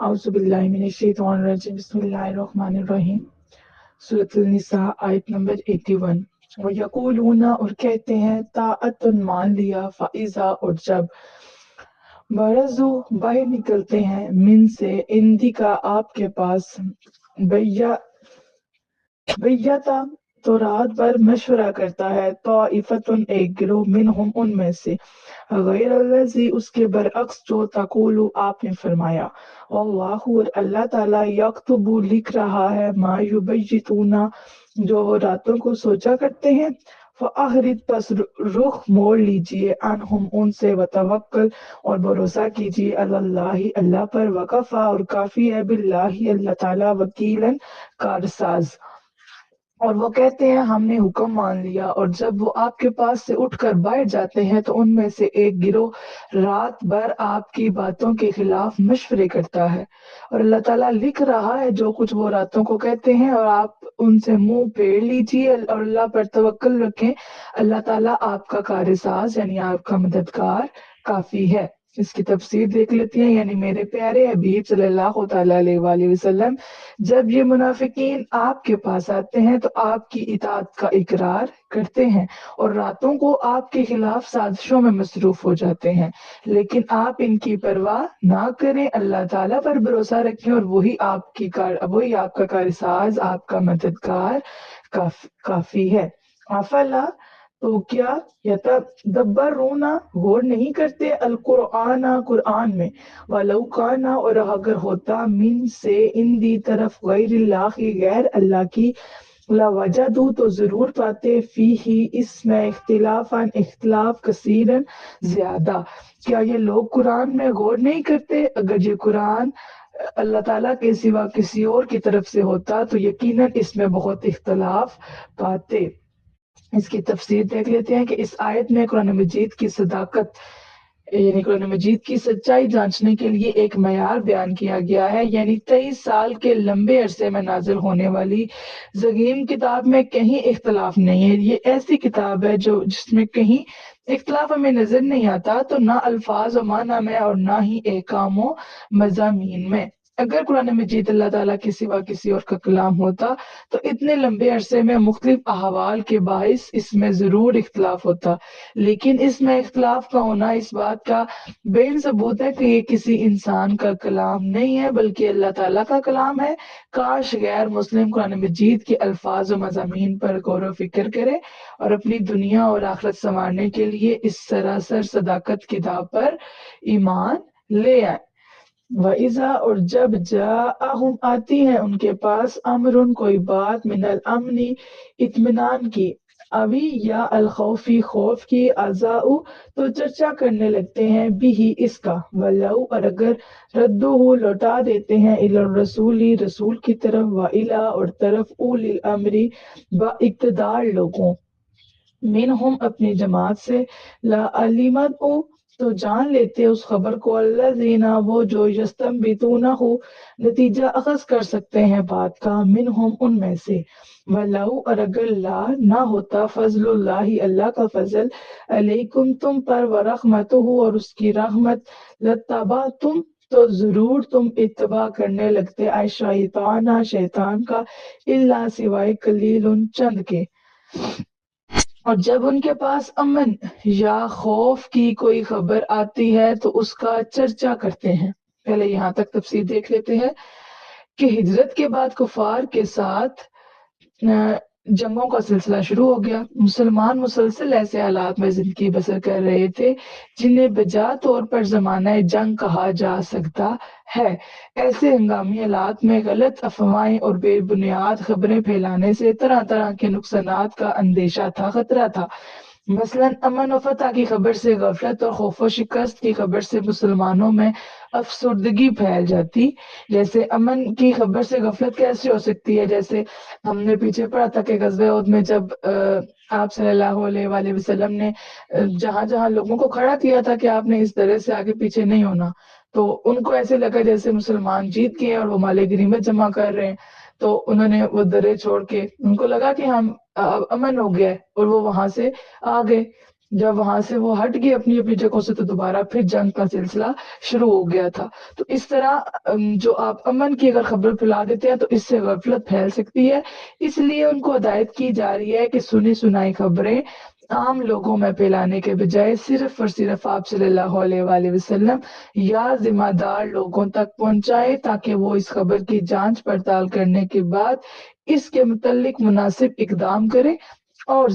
اعوذ باللہ من الشیطان الرجیم بسم اللہ الرحمن الرحیم سورۃ النساء آیت نمبر 81 وَيَقُولُونَ اور کہتے ہیں طاعۃ مان لیا فَإِذَا اور جب برزوا باہر نکلتے ہیں من سے اندی کا آپ کے پاس بیتا تو رات بھر مشورہ کرتا ہے طائفتن ایک گروہ منہم ان میں سے غیر الذی اس کے برعکس جو تقولو آپ نے فرمایا واللہ اور اللہ تعالیٰ یکتب لکھ رہا ہے ما یبیتون جو وہ راتوں کو سوچا کرتے ہیں فأحرد پس رخ موڑ لیجئے عنہم ان سے وتوکل اور بھروسہ کیجئے اللہ اللہ پر وکفا اور کافی ہے باللہ اللہ تعالیٰ وکیلا کارساز اور وہ کہتے ہیں ہم نے حکم مان لیا اور جب وہ آپ کے پاس سے اٹھ کر باہر جاتے ہیں تو ان میں سے ایک گروہ رات بھر آپ کی باتوں کے خلاف مشورے کرتا ہے اور اللہ تعالیٰ لکھ رہا ہے جو کچھ وہ راتوں کو کہتے ہیں اور آپ ان سے منہ پھیر لیجیے اور اللہ پر توکل رکھیں اللہ تعالیٰ آپ کا کارساز یعنی آپ کا مددگار کافی ہے۔ اس کی تفسیر دیکھ لیتے ہیں یعنی میرے پیارے حبیب صلی اللہ تعالیٰ علیہ وآلہ وسلم جب یہ منافقین آپ کے پاس آتے ہیں تو آپ کی اطاعت کا اقرار کرتے ہیں اور راتوں کو آپ کے خلاف سازشوں میں مصروف ہو جاتے ہیں لیکن آپ ان کی پرواہ نہ کریں اللہ تعالیٰ پر بھروسہ رکھیں اور وہی آپ کا کارساز آپ کا مددگار کافی ہے۔ افلا تو کیا یتدبرون غور نہیں کرتے القرآن قرآن میں وَلَوْ كَانَ اور اگر ہوتا من سے ان دی طرف غیر اللہ غیر اللہ کی لَوَجَدُوا تو ضرور پاتے فیہ اس میں اختلاف کثیرن زیادہ۔ کیا یہ لوگ قرآن میں غور نہیں کرتے؟ اگر یہ قرآن اللہ تعالیٰ کے سوا کسی اور کی طرف سے ہوتا تو یقیناً اس میں بہت اختلاف پاتے۔ اس کی تفسیر دیکھ لیتے ہیں کہ اس آیت میں قرآن مجید کی صداقت یعنی قرآن مجید کی سچائی جانچنے کے لیے ایک معیار بیان کیا گیا ہے یعنی 23 سال کے لمبے عرصے میں نازل ہونے والی عظیم کتاب میں کہیں اختلاف نہیں ہے۔ یہ ایسی کتاب ہے جس میں کہیں اختلاف ہمیں نظر نہیں آتا تو نہ الفاظ و معنی میں اور نہ ہی احکام و مضامین میں۔ اگر قرآن مجید اللہ تعالیٰ کے سوا کسی اور کا کلام ہوتا تو اتنے لمبے عرصے میں مختلف احوال کے باعث اس میں ضرور اختلاف ہوتا لیکن اس میں اختلاف کا ہونا اس بات کا بین ثبوت ہے کہ یہ کسی انسان کا کلام نہیں ہے بلکہ اللہ تعالیٰ کا کلام ہے۔ کاش غیر مسلم قرآن مجید کے الفاظ و مضامین پر غور و فکر کرے اور اپنی دنیا اور آخرت سنوارنے کے لیے اس سراسر صداقت کتاب پر ایمان لے آئے۔ وَإِذَا اور جب جاءہم آتی ہے ان کے پاس امرن کوئی بات من الامن اطمینان کی اوی یا الخوفی خوف کی اذاؤ تو چرچا کرنے لگتے ہیں بھی اس کا ولو اور اگر ردوہ لوٹا دیتے ہیں الی الرسولی رسول کی طرف وإلی اور طرف اولی الامر با اقتدار لوگوں منہم اپنی جماعت سے لا علمت تو جان لیتے اس خبر کو الذین وہ جو یستنبطونہ نتیجہ اخذ کر سکتے ہیں بات کا منہم ان میں سے ولو اور اگر لا نہ ہوتا فضل اللہ اللہ کا فضل علیکم تم پر ورحمتہ اور اس کی رحمت لتبعتم تو ضرور تم اتباع کرنے لگتے شیطان کا الا سوائے قلیل چند کے۔ اور جب ان کے پاس امن یا خوف کی کوئی خبر آتی ہے تو اس کا چرچا کرتے ہیں۔ پہلے یہاں تک تفسیر دیکھ لیتے ہیں کہ ہجرت کے بعد کفار کے ساتھ جنگوں کا سلسلہ شروع ہو گیا۔ مسلمان مسلسل ایسے حالات میں زندگی بسر کر رہے تھے جنہیں بجا طور پر زمانہ جنگ کہا جا سکتا ہے۔ ایسے ہنگامی حالات میں غلط افواہیں اور بے بنیاد خبریں پھیلانے سے طرح طرح کے نقصانات کا اندیشہ تھا، خطرہ تھا۔ مثلاً امن و فتح کی خبر سے غفلت اور خوف و شکست کی خبر سے مسلمانوں میں افسردگی پھیل جاتی۔ جیسے امن کی خبر سے غفلت کیسے ہو سکتی ہے؟ جیسے ہم نے پیچھے پڑھا تھا کہ غزوہ احد میں جب آپ صلی اللہ علیہ وآلہ وسلم نے جہاں جہاں لوگوں کو کھڑا کیا تھا کہ آپ نے اس طرح سے آگے پیچھے نہیں ہونا تو ان کو ایسے لگا جیسے مسلمان جیت گئے اور وہ مال غنیمت جمع کر رہے ہیں، تو انہوں نے وہ درے چھوڑ کے ان کو لگا کہ ہم اب امن ہو گیا ہے اور وہ وہاں سے آ گئے۔ جب وہاں سے وہ ہٹ گئے اپنی اپنی جگہوں سے تو دوبارہ پھر جنگ کا سلسلہ شروع ہو گیا تھا۔ تو اس طرح جو آپ امن کی اگر خبر پھیلا دیتے ہیں تو اس سے غفلت پھیل سکتی ہے، اس لیے ان کو ہدایت کی جا رہی ہے کہ سنی سنائی خبریں عام لوگوں میں پھیلانے کے بجائے صرف اور صرف آپ صلی اللہ علیہ وآلہ وسلم یا ذمہ دار لوگوں تک پہنچائے، تاکہ وہ اس خبر کی جانچ پڑتال کرنے کے بعد اس کے متعلق مناسب اقدام کریں۔ اور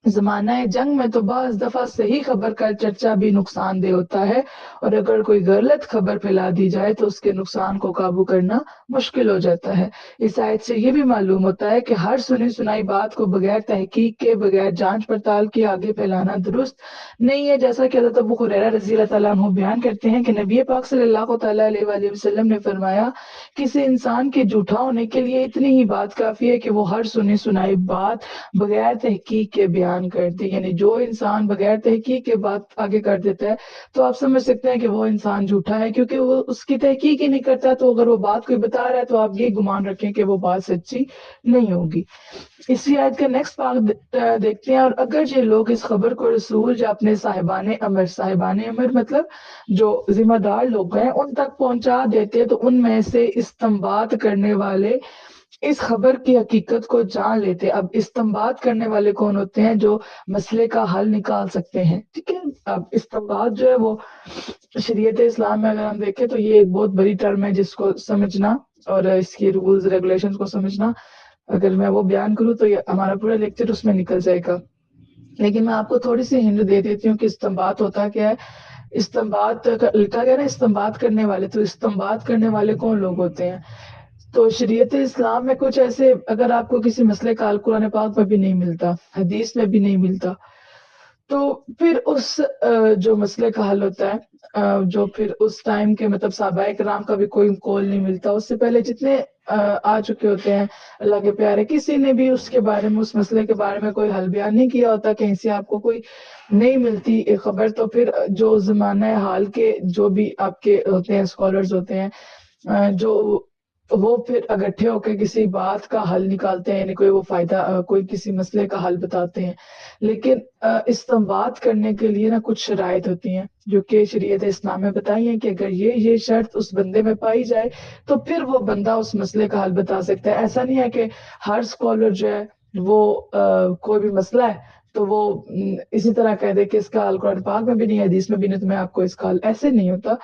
زمانہ جنگ میں تو بعض دفعہ صحیح خبر کا چرچا بھی نقصان دہ ہوتا ہے، اور اگر کوئی غلط خبر پھیلا دی جائے تو اس کے نقصان کو قابو کرنا مشکل ہو جاتا ہے۔ اس آیت سے یہ بھی معلوم ہوتا ہے کہ ہر سنی سنائی بات کو بغیر تحقیق کے، بغیر جانچ پڑتال کے آگے پھیلانا درست نہیں ہے، جیسا کہ حضرت ابو ہریرہ رضی اللہ تعالیٰ عنہ بیان کرتے ہیں کہ نبی پاک صلی اللہ تعالیٰ علیہ وآلہ وسلم نے فرمایا، کسی انسان کے جھوٹا ہونے کے لیے اتنی ہی بات کافی ہے کہ وہ ہر سنی سنائی بات بغیر تحقیق کے بیان کرتے، یعنی جو انسان بغیر تحقیق کے بات آگے کر دیتا ہے تو آپ سمجھ سکتے ہیں کہ وہ انسان جھوٹا ہے، کیونکہ وہ اس کی تحقیق ہی نہیں کرتا۔ تو اگر وہ بات کوئی بتا رہا ہے تو آپ یہ گمان رکھیں کہ وہ بات سچی نہیں ہوگی۔ اسی آیت کا نیکسٹ پارٹ دیکھتے ہیں، اور اگر یہ لوگ اس خبر کو رسول یا اپنے صاحبان امر مطلب جو ذمہ دار لوگ ہیں ان تک پہنچا دیتے تو ان میں سے استنباط کرنے والے اس خبر کی حقیقت کو جان لیتے۔ اب استنباط کرنے والے کون ہوتے ہیں؟ جو مسئلے کا حل نکال سکتے ہیں، ٹھیک ہے۔ اب استنباط جو ہے وہ شریعت اسلام میں اگر ہم دیکھیں تو یہ ایک بہت بڑی ٹرم ہے، جس کو سمجھنا اور اس کی رولز ریگولیشن کو سمجھنا، اگر میں وہ بیان کروں تو یہ ہمارا پورا لیکچر اس میں نکل جائے گا، لیکن میں آپ کو تھوڑی سی ہنٹ دے دیتی ہوں کہ استنباط ہوتا کیا ہے۔ استنباط لکھا گیا نا استنباط کرنے والے، تو استنباط کرنے والے کون لوگ ہوتے ہیں؟ تو شریعت اسلام میں کچھ ایسے، اگر آپ کو کسی مسئلے کا حل قرآن پاک میں بھی نہیں ملتا، حدیث میں بھی نہیں ملتا، تو پھر اس جو مسئلے کا حل ہوتا ہے، جو پھر اس ٹائم کے مطلب صحابہ کرام کا بھی کوئی قول نہیں ملتا، اس سے پہلے جتنے آ چکے ہوتے ہیں اللہ کے پیارے، کسی نے بھی اس کے بارے میں، اس مسئلے کے بارے میں کوئی حل بیان نہیں کیا ہوتا، کہیں سے آپ کو کوئی نہیں ملتی خبر، تو پھر جو زمانہ حال کے جو بھی آپ کے ہوتے ہیں اسکالرز ہوتے ہیں، جو وہ پھر اکٹھے ہو کے کسی بات کا حل نکالتے ہیں، یعنی کوئی وہ فائدہ کوئی کسی مسئلے کا حل بتاتے ہیں۔ لیکن استنباط کرنے کے لیے نا کچھ شرائط ہوتی ہیں جو کہ شریعت اسلام میں بتائی ہیں کہ اگر یہ شرط اس بندے میں پائی جائے تو پھر وہ بندہ اس مسئلے کا حل بتا سکتا ہے۔ ایسا نہیں ہے کہ ہر اسکالر جو ہے وہ کوئی بھی مسئلہ ہے تو وہ اسی طرح کہہ دے کہ اس کا حل قرآن پاک میں بھی نہیں ہے، حدیث میں بھی نہیں، تو میں آپ کو اس کا حل، ایسے نہیں ہوتا۔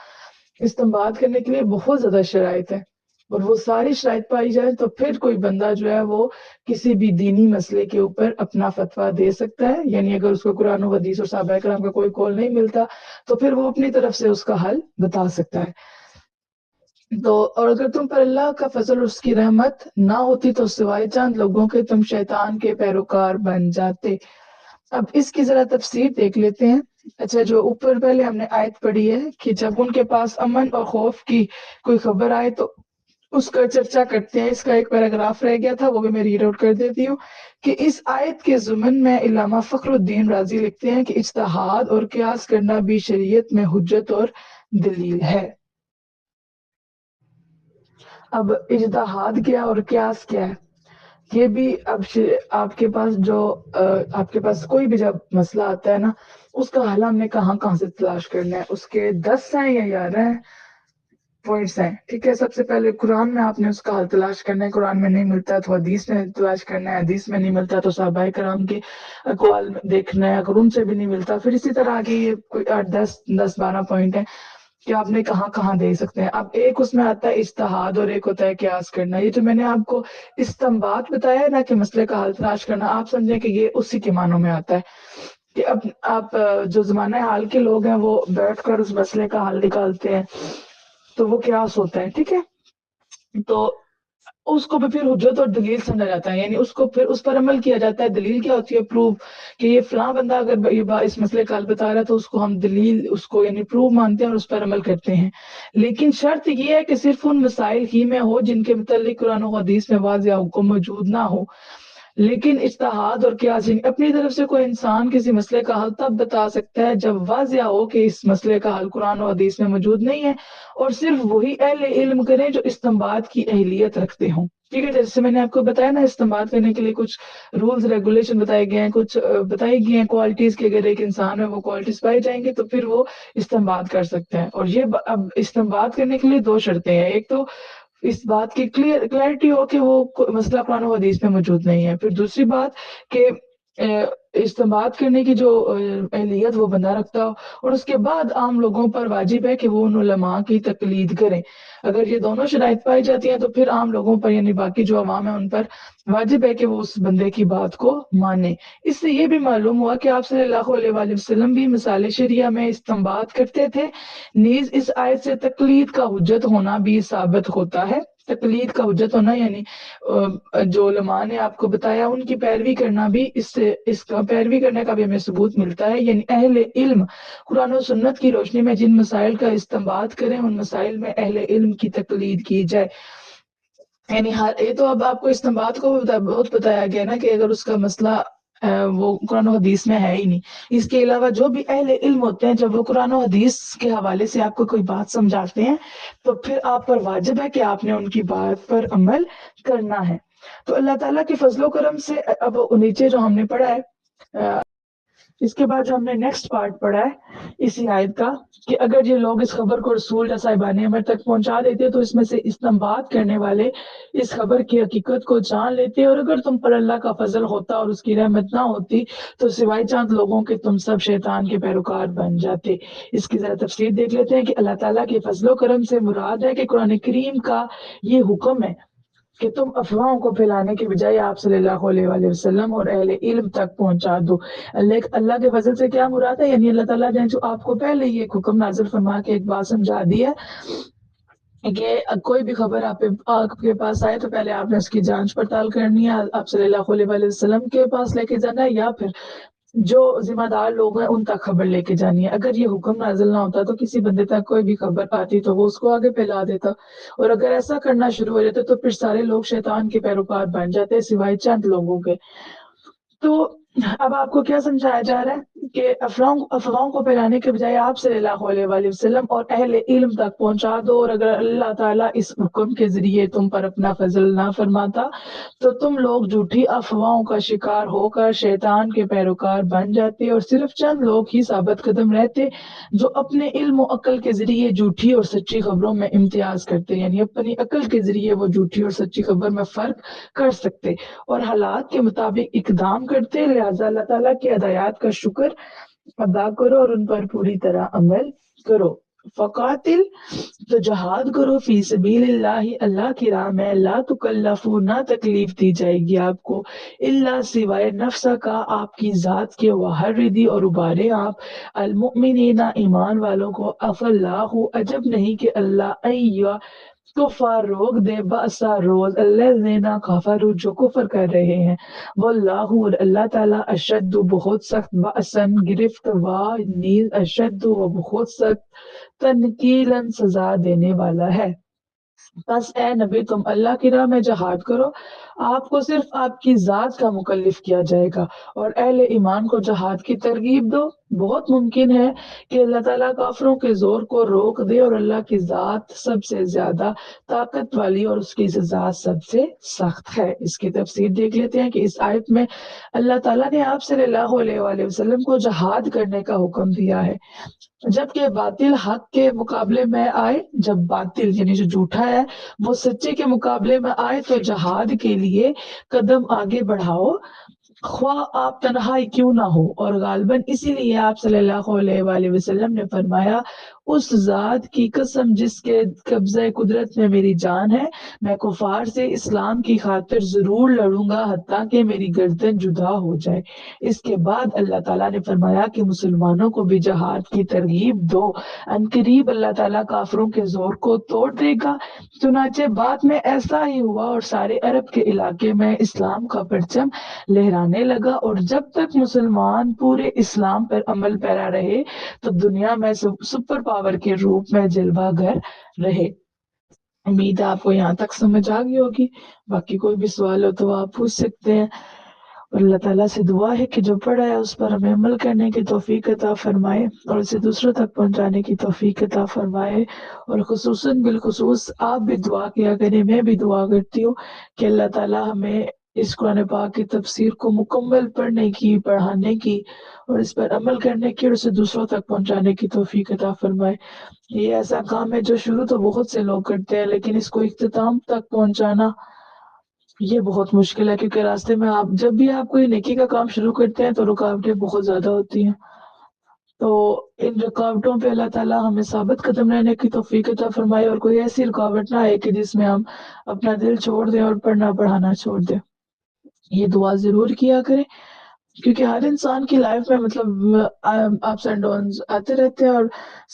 استنباط کرنے کے لیے بہت زیادہ شرائط ہے، اور وہ ساری شرائط پائی جائے تو پھر کوئی بندہ جو ہے وہ کسی بھی دینی مسئلے کے اوپر اپنا فتویٰ دے سکتا ہے، یعنی اگر اس کو قرآن و حدیث اور صحابہ کرام کا کوئی قول نہیں ملتا تو پھر وہ اپنی طرف سے اس کا حل بتا سکتا ہے۔ تو اور اگر تم پر اللہ کا فضل اور اس کی رحمت نہ ہوتی تو سوائے چند لوگوں کے تم شیطان کے پیروکار بن جاتے۔ اب اس کی ذرا تفسیر دیکھ لیتے ہیں۔ اچھا، جو اوپر پہلے ہم نے آیت پڑھی ہے کہ جب ان کے پاس امن اور خوف کی کوئی خبر آئے تو اس کا چرچا کرتے ہیں، اس کا ایک پیراگراف رہ گیا تھا، وہ بھی میں ریڈ آؤٹ کر دیتی ہوں کہ اس آیت کے ضمن میں علامہ فخر الدین رازی لکھتے ہیں کہ اجتہاد اور قیاس کرنا بھی شریعت میں حجت اور دلیل ہے۔ اب اجتہاد کیا اور قیاس کیا ہے، یہ بھی اب آپ کے پاس آپ کے پاس کوئی بھی جب مسئلہ آتا ہے نا، اس کا حل ہم نے کہاں کہاں سے تلاش کرنا ہے، اس کے 10 ہیں یا 11 ہیں پوائنٹس ہیں، ٹھیک ہے۔ سب سے پہلے قرآن میں آپ نے اس کا حل تلاش کرنا ہے، قرآن میں نہیں ملتا تو حدیث میں تلاش کرنا ہے، حدیث میں نہیں ملتا تو صحابہ کرام کے اقوال میں دیکھنا ہے، اگر ان سے بھی نہیں ملتا پھر اسی طرح آگے یہ کوئی 10 12 پوائنٹ ہیں کہ آپ نے کہاں کہاں دے سکتے ہیں۔ اب ایک اس میں آتا ہے اجتہاد اور ایک ہوتا ہے قیاس کرنا۔ یہ جو میں نے آپ کو استنباط بتایا ہے نا کہ مسئلے کا حل تلاش کرنا، آپ سمجھیں کہ یہ اسی کے معنوں میں آتا ہے کہ اب آپ جو زمانہ حال کے لوگ ہیں وہ بیٹھ کر اس مسئلے کا حل نکالتے ہیں تو وہ قیاس ہوتا ہے، ٹھیک ہے۔ تو اس کو بھی پھر حجت اور دلیل سمجھا جاتا ہے، یعنی اس کو پھر اس پر عمل کیا جاتا ہے۔ دلیل کیا ہوتی ہے؟ پروف، کہ یہ فلاں بندہ اگر یہ اس مسئلے کا حل بتا رہا ہے تو اس کو ہم دلیل، اس کو یعنی پروف مانتے ہیں اور اس پر عمل کرتے ہیں۔ لیکن شرط یہ ہے کہ صرف ان مسائل ہی میں ہو جن کے متعلق قرآن و حدیث میں واضح حکم موجود نہ ہو۔ لیکن اجتہاد اور قیاس اپنی طرف سے کوئی انسان کسی مسئلے کا حل تب بتا سکتا ہے جب واضح ہو کہ اس مسئلے کا حل قرآن و حدیث میں موجود نہیں ہے، اور صرف وہی اہل علم کریں جو استنباط کی اہلیت رکھتے ہوں۔ ٹھیک ہے، جیسے میں نے آپ کو بتایا نا، استعمال کرنے کے لیے کچھ رولز ریگولیشن بتائے گئے ہیں، کچھ بتائی گئی ہیں کوالٹیز کہ اگر ایک انسان میں وہ کوالٹیز پائی جائیں گے تو پھر وہ استعمال کر سکتے ہیں. اور یہ اب استعمال کرنے کے لیے دو شرطیں ہیں. ایک تو اس بات کی کلیئرٹی ہو کہ وہ مسئلہ قرآن و حدیث میں موجود نہیں ہے. پھر دوسری بات کہ استعمال کرنے کی جو اہلیت وہ بندہ رکھتا ہو، اور اس کے بعد عام لوگوں پر واجب ہے کہ وہ ان علماء کی تقلید کریں. اگر یہ دونوں شرائط پائی جاتی ہیں تو پھر عام لوگوں پر یعنی باقی جو عوام ہیں ان پر واجب ہے کہ وہ اس بندے کی بات کو مانیں. اس سے یہ بھی معلوم ہوا کہ آپ صلی اللہ علیہ وآلہ وسلم بھی مثال شریعہ میں استنباط کرتے تھے. نیز اس آیت سے تقلید کا حجت ہونا بھی ثابت ہوتا ہے. تقلید کا حجت ہونا یعنی جو علماء نے آپ کو بتایا ان کی پیروی کرنا بھی اس کا پیروی کرنے کا بھی ہمیں ثبوت ملتا ہے. یعنی اہل علم قرآن و سنت کی روشنی میں جن مسائل کا استنباط کریں ان مسائل میں اہل علم کی تقلید کی جائے. یعنی یہ تو اب آپ کو استنباط کو بہت بتایا گیا نا کہ اگر اس کا مسئلہ وہ قرآن و حدیث میں ہے ہی نہیں. اس کے علاوہ جو بھی اہل علم ہوتے ہیں جب وہ قرآن و حدیث کے حوالے سے آپ کو کوئی بات سمجھاتے ہیں تو پھر آپ پر واجب ہے کہ آپ نے ان کی بات پر عمل کرنا ہے. تو اللہ تعالیٰ کے فضل و کرم سے اب نیچے جو ہم نے پڑھا ہے اس کے بعد جو ہم نے نیکسٹ پارٹ پڑھا ہے اسی آیت کا کہ اگر یہ لوگ اس خبر کو رسول یا صاحبان امر تک پہنچا دیتے تو اس میں سے استنباط کرنے والے اس خبر کی حقیقت کو جان لیتے، اور اگر تم پر اللہ کا فضل ہوتا اور اس کی رحمت نہ ہوتی تو سوائے چند لوگوں کے تم سب شیطان کے پیروکار بن جاتے. اس کی ذرا تفصیل دیکھ لیتے ہیں کہ اللہ تعالیٰ کے فضل و کرم سے مراد ہے کہ قرآن کریم کا یہ حکم ہے کہ تم افواہوں کو پھیلانے کے بجائے آپ صلی اللہ علیہ وآلہ وسلم اور اہل علم تک پہنچا دو. اللہ کے فضل سے کیا مراد ہے؟ یعنی اللہ تعالیٰ نے جو آپ کو پہلے یہ حکم نازل فرما کے ایک بات سمجھا دی ہے کہ کوئی بھی خبر آپ کے پاس آئے تو پہلے آپ نے اس کی جانچ پڑتال کرنی ہے، آپ صلی اللہ علیہ وآلہ وسلم کے پاس لے کے جانا ہے یا پھر جو ذمہ دار لوگ ہیں ان تک خبر لے کے جانی ہے. اگر یہ حکم نازل نہ ہوتا تو کسی بندے تک کوئی بھی خبر آتی تو وہ اس کو آگے پھیلا دیتا، اور اگر ایسا کرنا شروع ہو جاتا تو پھر سارے لوگ شیطان کے پیروکار بن جاتے سوائے چند لوگوں کے. تو اب آپ کو کیا سمجھایا جا رہا ہے کہ افواہوں کو پھیلانے کے بجائے آپ صلی اللہ علیہ وآلہ وسلم اور اہل علم تک پہنچا دو، اور اگر اللہ تعالیٰ اس حکم کے ذریعے تم پر اپنا فضل نہ فرماتا تو تم لوگ جھوٹی افواہوں کا شکار ہو کر شیطان کے پیروکار بن جاتے، اور صرف چند لوگ ہی ثابت قدم رہتے جو اپنے علم و عقل کے ذریعے جھوٹی اور سچی خبروں میں امتیاز کرتے. یعنی اپنی عقل کے ذریعے وہ جھوٹی اور سچی خبر میں فرق کر سکتے اور حالات کے مطابق اقدام کرتے. لہٰذا اللہ تعالیٰ کی ہدایات کا شکر ادا کرو اور ان پر پوری طرح عمل کرو. فقاتل تو جہاد کرو فی سبیل اللہ، اللہ کی راہ میں، لا تکلفو نہ تکلیف دی جائے گی آپ کو، اللہ سوائے نفس کا آپ کی ذات کے، وحردی اور ابارے آپ المؤمنین ایمان والوں کو، اف اللہ عجب نہیں کہ اللہ ایہ کفار روک دے بأسا روز الذین کفروا جو کفر کر رہے ہیں، واللہ اور اللہ تعالیٰ اشد بہت سخت بأسن گرفت و نیز اشد و بہت سخت تنکیلاً سزا دینے والا ہے. بس اے نبی تم اللہ کی راہ میں جہاد کرو، آپ کو صرف آپ کی ذات کا مکلف کیا جائے گا، اور اہل ایمان کو جہاد کی ترغیب دو. بہت ممکن ہے کہ اللہ تعالیٰ کافروں کے زور کو روک دے، اور اللہ کی ذات سب سے زیادہ طاقت والی اور اس کی سزا سب سے سخت ہے. اس کی تفسیر دیکھ لیتے ہیں کہ اس آیت میں اللہ تعالیٰ نے آپ صلی اللہ علیہ وآلہ وسلم کو جہاد کرنے کا حکم دیا ہے، جبکہ باطل حق کے مقابلے میں آئے، جب باطل یعنی جو جھوٹا ہے وہ سچے کے مقابلے میں آئے تو جہاد کے لیے قدم آگے بڑھاؤ، خواہ آپ تنہائی کیوں نہ ہو. اور غالباً اسی لیے آپ صلی اللہ علیہ وآلہ وسلم نے فرمایا اس ذات کی قسم جس کے قبضہ قدرت میں میری جان ہے، میں کفار سے اسلام کی خاطر ضرور لڑوں گا حتیٰ کہ میری گردن جدا ہو جائے. اس کے بعد اللہ تعالیٰ نے فرمایا کہ مسلمانوں کو بھی جہاد کی ترغیب دو، عنقریب اللہ تعالیٰ کافروں کے زور کو توڑ دے گا. چنانچہ بعد میں ایسا ہی ہوا اور سارے عرب کے علاقے میں اسلام کا پرچم لہرانے لگا، اور جب تک مسلمان پورے اسلام پر عمل پیرا رہے تو دنیا میں سپر پاور کے روپ میں جلوہ گر رہے. امید ہے آپ کو یہاں تک سمجھ آ گئی ہوگی، باقی کوئی بھی سوال ہو تو آپ پوچھ سکتے ہیں. اور اللہ تعالیٰ سے دعا ہے کہ جو پڑھا ہے اس پر ہمیں عمل کرنے کی توفیق عطا فرمائے اور اسے دوسروں تک پہنچانے کی توفیق عطا فرمائے۔ اور خصوصاً بالخصوص آپ بھی دعا کیا کریں، میں بھی دعا کرتی ہوں کہ اللہ تعالیٰ ہمیں اس قرآن پاک کی تفسیر کو مکمل پڑھنے کی، پڑھانے کی اور اس پر عمل کرنے کی اور اسے دوسروں تک پہنچانے کی توفیق عطا فرمائے۔ یہ ایسا کام ہے جو شروع تو بہت سے لوگ کرتے ہیں، لیکن اس کو اختتام تک پہنچانا یہ بہت مشکل ہے، کیونکہ راستے میں جب بھی آپ کوئی نیکی کا کام شروع کرتے ہیں تو رکاوٹیں بہت زیادہ ہوتی ہیں۔ تو ان رکاوٹوں پہ اللہ تعالیٰ ہمیں ثابت قدم رہنے کی توفیق عطا فرمائے اور کوئی ایسی رکاوٹ نہ آئے کہ جس میں ہم اپنا دل چھوڑ دیں اور پڑھنا پڑھانا چھوڑ دیں۔ یہ دعا ضرور کیا کریں، کیونکہ ہر انسان کی لائف میں مطلب اپس اینڈ ڈاؤنز آتے رہتے ہیں، اور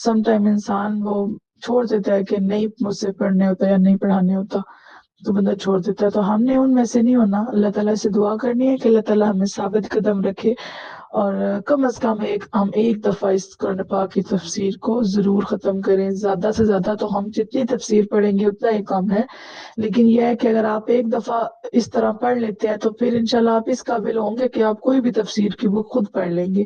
سم ٹائم انسان وہ چھوڑ دیتا ہے کہ نہیں مجھ سے پڑھنے ہوتا یا نہیں پڑھانے ہوتا، تو بندہ چھوڑ دیتا ہے۔ تو ہم نے ان میں سے نہیں ہونا، اللہ تعالیٰ سے دعا کرنی ہے کہ اللہ تعالیٰ ہمیں ثابت قدم رکھے اور کم از کم ہم ایک دفعہ اس قرآن پاک کی تفسیر کو ضرور ختم کریں۔ زیادہ سے زیادہ تو ہم جتنی تفسیر پڑھیں گے اتنا ہی کم ہے، لیکن یہ ہے کہ اگر آپ ایک دفعہ اس طرح پڑھ لیتے ہیں تو پھر انشاءاللہ آپ اس قابل ہوں گے کہ آپ کوئی بھی تفسیر کی بک خود پڑھ لیں گے۔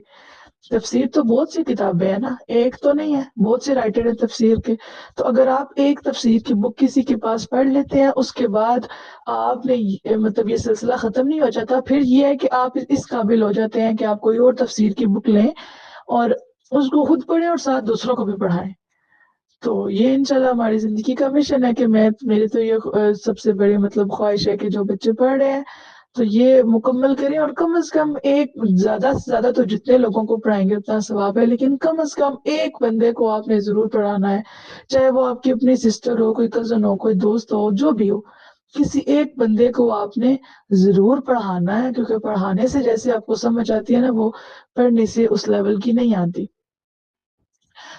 تفسیر تو بہت سی کتابیں ہیں نا، ایک تو نہیں ہے، بہت سے رائٹر ہیں تفسیر کے۔ تو اگر آپ ایک تفسیر کی بک کسی کے پاس پڑھ لیتے ہیں، اس کے بعد آپ نے مطلب یہ سلسلہ ختم نہیں ہو جاتا، پھر یہ ہے کہ آپ اس قابل ہو جاتے ہیں کہ آپ کوئی اور تفسیر کی بک لیں اور اس کو خود پڑھیں اور ساتھ دوسروں کو بھی پڑھائیں۔ تو یہ انشاءاللہ ہماری زندگی کا مشن ہے کہ میری تو یہ سب سے بڑی مطلب خواہش ہے کہ جو بچے پڑھ رہے ہیں تو یہ مکمل کریں، اور کم از کم ایک، زیادہ سے زیادہ تو جتنے لوگوں کو پڑھائیں گے اتنا ثواب ہے، لیکن کم از کم ایک بندے کو آپ نے ضرور پڑھانا ہے، چاہے وہ آپ کی اپنی سسٹر ہو، کوئی کزن ہو، کوئی دوست ہو، جو بھی ہو، کسی ایک بندے کو آپ نے ضرور پڑھانا ہے، کیونکہ پڑھانے سے جیسے آپ کو سمجھ آتی ہے نا، وہ پڑھنے سے اس لیول کی نہیں آتی۔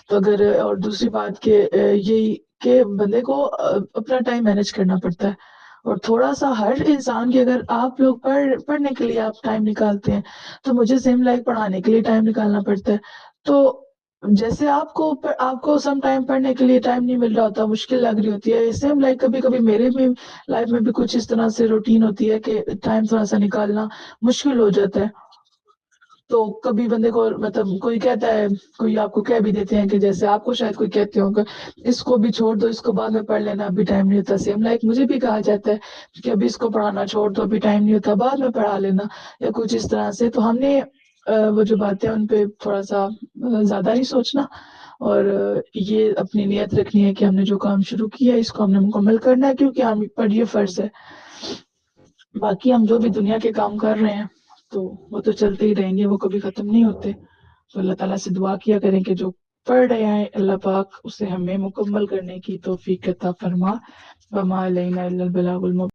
تو اگر اور دوسری بات کہ یہی کہ بندے کو اپنا ٹائم مینج کرنا پڑتا ہے، اور تھوڑا سا ہر انسان کے، اگر آپ لوگ پڑھنے کے لیے آپ ٹائم نکالتے ہیں تو مجھے سیم لائک پڑھانے کے لیے ٹائم نکالنا پڑتا ہے۔ تو جیسے آپ کو سم ٹائم پڑھنے کے لیے ٹائم نہیں مل رہا ہوتا، مشکل لگ رہی ہوتی ہے، سیم لائک کبھی کبھی میرے بھی لائف میں بھی کچھ اس طرح سے روٹین ہوتی ہے کہ ٹائم تھوڑا سا نکالنا مشکل ہو جاتا ہے۔ تو کبھی بندے کو مطلب کوئی کہتا ہے، کوئی آپ کو کہہ بھی دیتے ہیں کہ جیسے آپ کو شاید کوئی کہتے ہوں کہ اس کو بھی چھوڑ دو، اس کو بعد میں پڑھ لینا، ابھی ٹائم نہیں ہوتا۔ سیم لائک مجھے بھی کہا جاتا ہے کہ ابھی اس کو پڑھانا چھوڑ دو، ابھی ٹائم نہیں ہوتا، بعد میں پڑھا لینا، یا کچھ اس طرح سے۔ تو ہم نے وہ جو باتیں ان پہ تھوڑا سا زیادہ نہیں سوچنا، اور یہ اپنی نیت رکھنی ہے کہ ہم نے جو کام شروع کیا ہے اس کو ہم نے مکمل کرنا ہے، کیونکہ ہم پر یہ فرض ہے۔ باقی ہم جو بھی دنیا کے کام کر رہے ہیں تو وہ تو چلتے ہی رہیں گے، وہ کبھی ختم نہیں ہوتے۔ تو اللہ تعالیٰ سے دعا کیا کریں کہ جو پڑھ رہے ہیں اللہ پاک اسے ہمیں مکمل کرنے کی توفیق عطا فرما۔ وما علینا الا البلاغ المبین۔